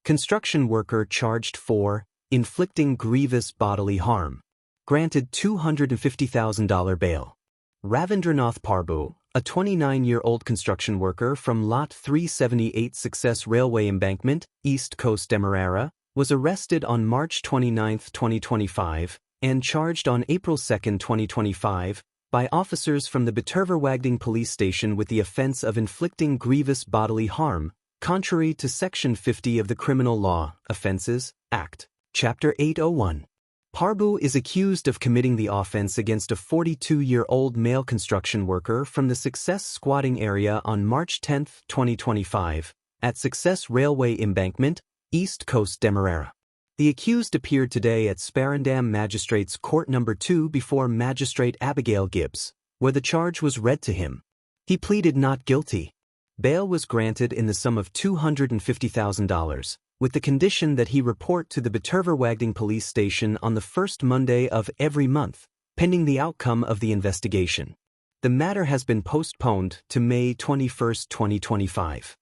Construction worker charged for inflicting grievous bodily harm. Granted $250,000 bail. Ravindranath Prabhu, a 29-year-old construction worker from Lot 378 Success Railway Embankment, East Coast Demerara, was arrested on March 29, 2025, and charged on April 2, 2025, by officers from the Bitterverwagding police station with the offense of inflicting grievous bodily harm, contrary to Section 50 of the Criminal Law, Offences, Act, Chapter 801. Prabhu is accused of committing the offense against a 42-year-old male construction worker from the Success squatting area on March 10, 2025, at Success Railway Embankment, East Coast Demerara. The accused appeared today at Sparendam Magistrates Court No. 2 before Magistrate Abigail Gibbs, where the charge was read to him. He pleaded not guilty. Bail was granted in the sum of $250,000, with the condition that he report to the Bitterverwagding police station on the first Monday of every month, pending the outcome of the investigation. The matter has been postponed to May 21, 2025.